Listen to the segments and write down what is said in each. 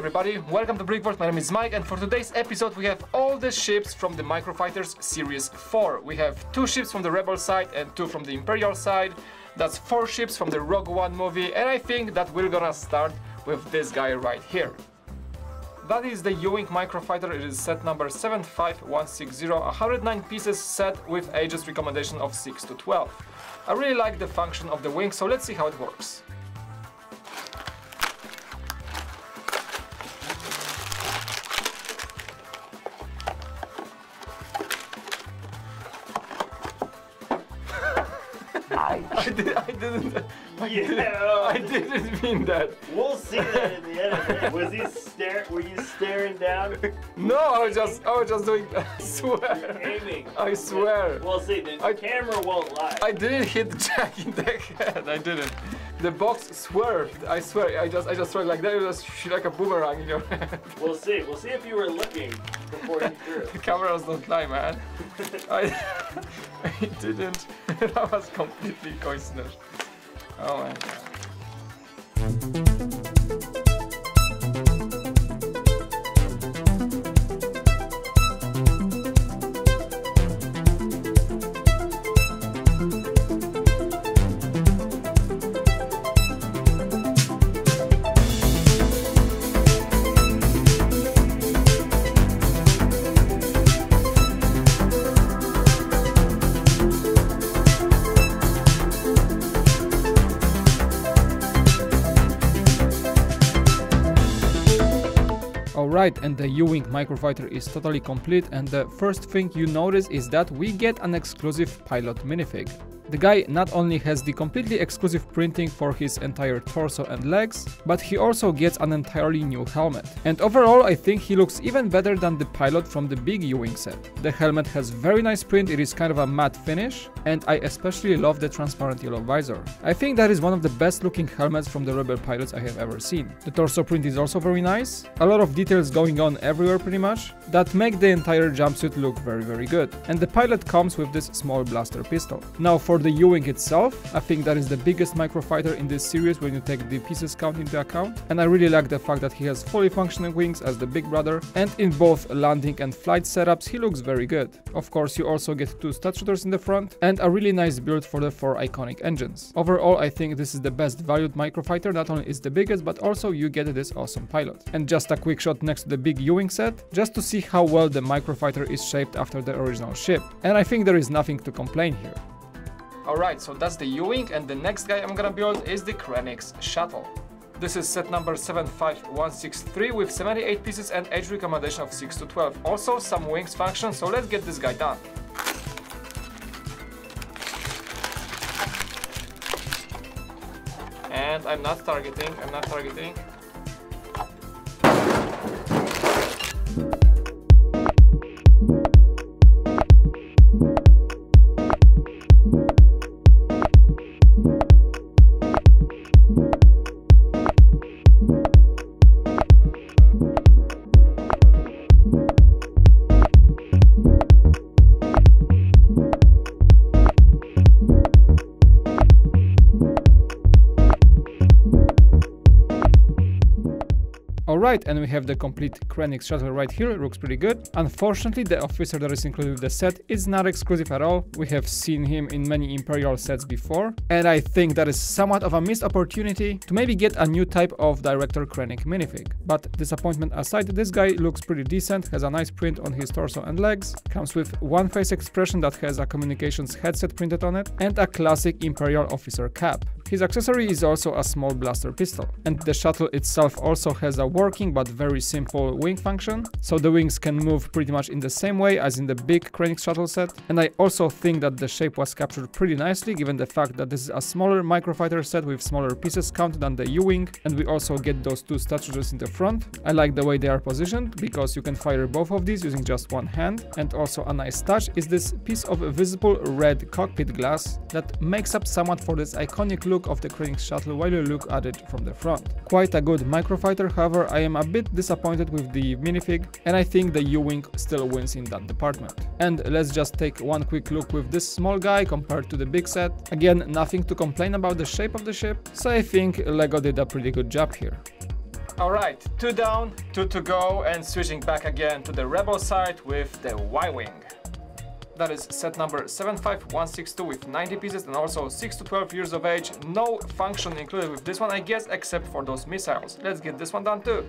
everybody, welcome to BrickVault. My name is Mike, and for today's episode we have all the ships from the Microfighters Series 4. We have 2 ships from the Rebel side and 2 from the Imperial side. That's 4 ships from the Rogue One movie, and I think that we're gonna start with this guy right here. That is the U-Wing Microfighter. It is set number 75160, 109 pieces set with ages recommendation of 6 to 12. I really like the function of the wing, so let's see how it works. I didn't mean that. We'll see that in the edit. Were you staring down? No, I was just doing. I swear. You're aiming. I swear. We'll see. The camera won't lie. I didn't hit Jack in the head. I didn't. The box swerved. I swear. I just threw it like that. It was like a boomerang in your head. We'll see. We'll see if you were looking before you threw it. The cameras don't lie, man. I didn't. That was completely coincidence. Oh my god. Alright, and the U-Wing Microfighter is totally complete, and the first thing you notice is that we get an exclusive pilot minifig. The guy not only has the completely exclusive printing for his entire torso and legs, but he also gets an entirely new helmet. And overall I think he looks even better than the pilot from the big U-Wing set. The helmet has very nice print, it is kind of a matte finish, and I especially love the transparent yellow visor. I think that is one of the best looking helmets from the Rebel pilots I have ever seen. The torso print is also very nice, a lot of details going on everywhere pretty much, that make the entire jumpsuit look very good. And the pilot comes with this small blaster pistol. Now for the U-Wing itself, I think that is the biggest Microfighter in this series when you take the pieces count into account, and I really like the fact that he has fully functioning wings as the big brother, and in both landing and flight setups he looks very good. Of course you also get 2 stud shooters in the front, and a really nice build for the 4 iconic engines. Overall I think this is the best valued Microfighter, not only is the biggest but also you get this awesome pilot. And just a quick shot next to the big U-Wing set, just to see how well the Microfighter is shaped after the original ship, and I think there is nothing to complain here. Alright, so that's the U-Wing, and the next guy I'm gonna build is the Krennic's Shuttle. This is set number 75163 with 78 pieces and age recommendation of 6 to 12. Also some wings function, so let's get this guy done. And I'm not targeting. Alright, and we have the complete Krennic's Shuttle right here, it looks pretty good. Unfortunately, the officer that is included with the set is not exclusive at all. We have seen him in many Imperial sets before, and I think that is somewhat of a missed opportunity to maybe get a new type of Director Krennic minifig. But disappointment aside, this guy looks pretty decent, has a nice print on his torso and legs, comes with one face expression that has a communications headset printed on it, and a classic Imperial officer cap. His accessory is also a small blaster pistol, and the shuttle itself also has a working but very simple wing function, so the wings can move pretty much in the same way as in the big Krennic shuttle set, and I also think that the shape was captured pretty nicely given the fact that this is a smaller Microfighter set with smaller pieces count than the U-Wing, and we also get those 2 stud shooters in the front. I like the way they are positioned because you can fire both of these using just one hand, and also a nice touch is this piece of visible red cockpit glass that makes up somewhat for this iconic look of the Krennic's shuttle while you look at it from the front. Quite a good Microfighter, however I am a bit disappointed with the minifig, and I think the U-Wing still wins in that department. And let's just take one quick look with this small guy compared to the big set. Again, nothing to complain about the shape of the ship, so I think LEGO did a pretty good job here. Alright, 2 down, 2 to go, and switching back again to the Rebel side with the Y-Wing. That is set number 75162 with 90 pieces and also 6 to 12 years of age. No function included with this one, I guess, except for those missiles. Let's get this one done too.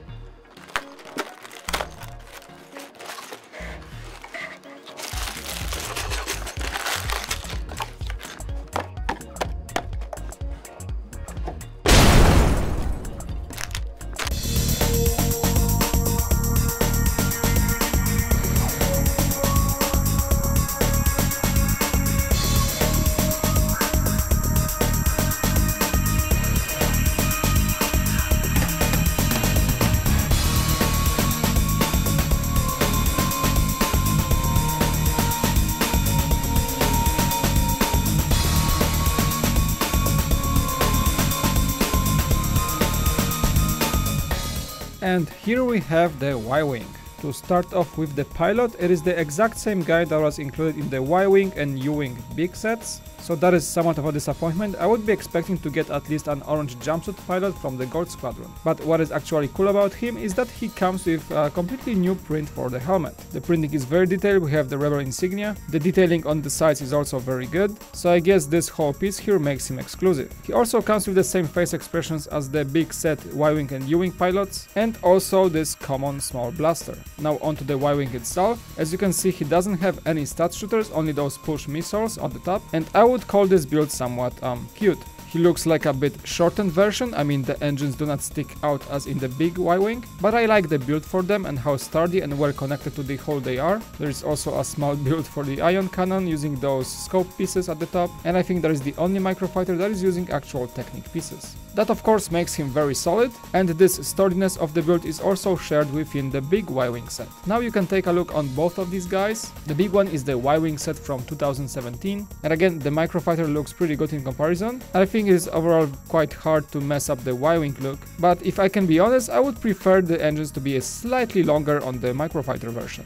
And here we have the Y-Wing. To start off with the pilot, it is the exact same guy that was included in the Y-Wing and U-Wing big sets, so that is somewhat of a disappointment. I would be expecting to get at least an orange jumpsuit pilot from the Gold Squadron. But what is actually cool about him is that he comes with a completely new print for the helmet. The printing is very detailed, we have the Rebel insignia, the detailing on the sides is also very good, so I guess this whole piece here makes him exclusive. He also comes with the same face expressions as the big set Y-Wing and U-Wing pilots, and also this common small blaster. Now onto the Y-Wing itself. As you can see, he doesn't have any stud shooters, only those push missiles on the top, and I would call this build somewhat cute. He looks like a bit shortened version, I mean the engines do not stick out as in the big Y-Wing, but I like the build for them and how sturdy and well connected to the hull they are. There is also a small build for the ion cannon using those scope pieces at the top, and I think that is the only Microfighter that is using actual Technic pieces. That of course makes him very solid, and this sturdiness of the build is also shared within the big Y-Wing set. Now you can take a look on both of these guys. The big one is the Y-Wing set from 2017, and again the Microfighter looks pretty good in comparison. I think it is overall quite hard to mess up the Y-Wing look, but if I can be honest, I would prefer the engines to be slightly longer on the Microfighter version.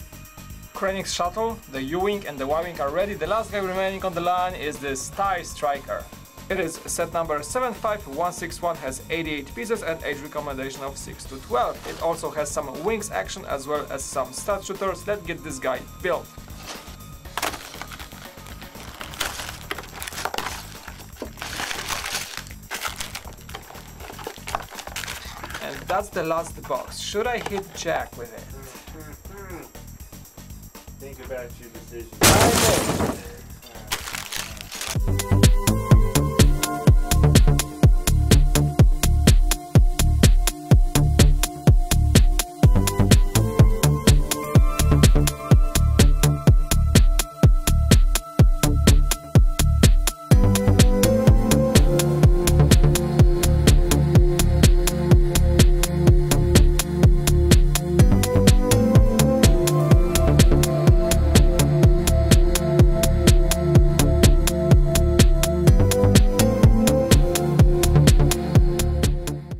Krennic's shuttle, the U-Wing and the Y-Wing are ready. The last guy remaining on the line is this TIE Striker. It is set number 75161, has 88 pieces and age recommendation of 6 to 12. It also has some wings action as well as some stud shooters. Let's get this guy built. And that's the last box. Should I hit Jack with it? Think about your decision. I know.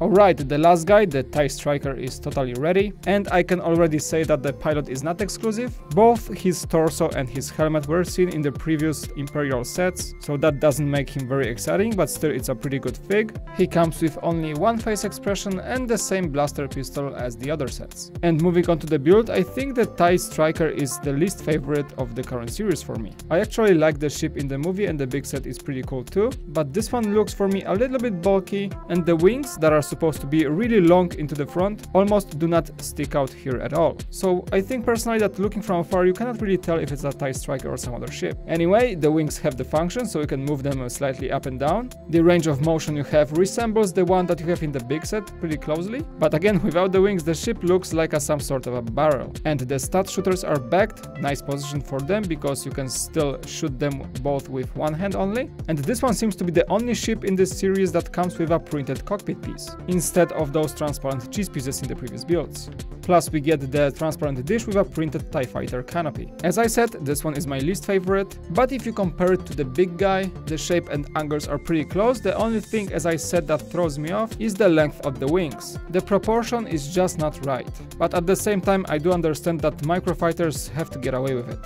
Alright, the last guy, the TIE Striker, is totally ready, and I can already say that the pilot is not exclusive. Both his torso and his helmet were seen in the previous Imperial sets, so that doesn't make him very exciting, but still it's a pretty good fig. He comes with only one face expression and the same blaster pistol as the other sets. And moving on to the build, I think the TIE Striker is the least favorite of the current series for me. I actually like the ship in the movie and the big set is pretty cool too, but this one looks for me a little bit bulky, and the wings that are supposed to be really long into the front almost do not stick out here at all. So I think personally that looking from afar you cannot really tell if it's a TIE Striker or some other ship. Anyway, the wings have the function, so you can move them slightly up and down. The range of motion you have resembles the one that you have in the big set pretty closely, but again without the wings the ship looks like some sort of a barrel. And the stud shooters are backed, nice position for them because you can still shoot them both with one hand only. And this one seems to be the only ship in this series that comes with a printed cockpit piece, instead of those transparent cheese pieces in the previous builds. Plus we get the transparent dish with a printed TIE Fighter canopy. As I said, this one is my least favorite, but if you compare it to the big guy, the shape and angles are pretty close. The only thing, as I said, that throws me off is the length of the wings. The proportion is just not right, but at the same time I do understand that Microfighters have to get away with it.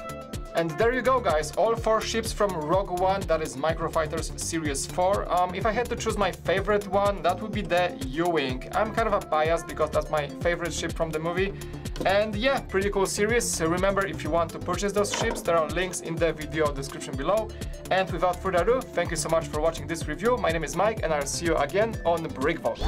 And there you go, guys, all 4 ships from Rogue One, that is Microfighters Series 4. If I had to choose my favorite one, that would be the U-Wing. I'm kind of a bias because that's my favorite ship from the movie. And yeah, pretty cool series. So remember, if you want to purchase those ships, there are links in the video description below. And without further ado, thank you so much for watching this review. My name is Mike, and I'll see you again on BrickVault.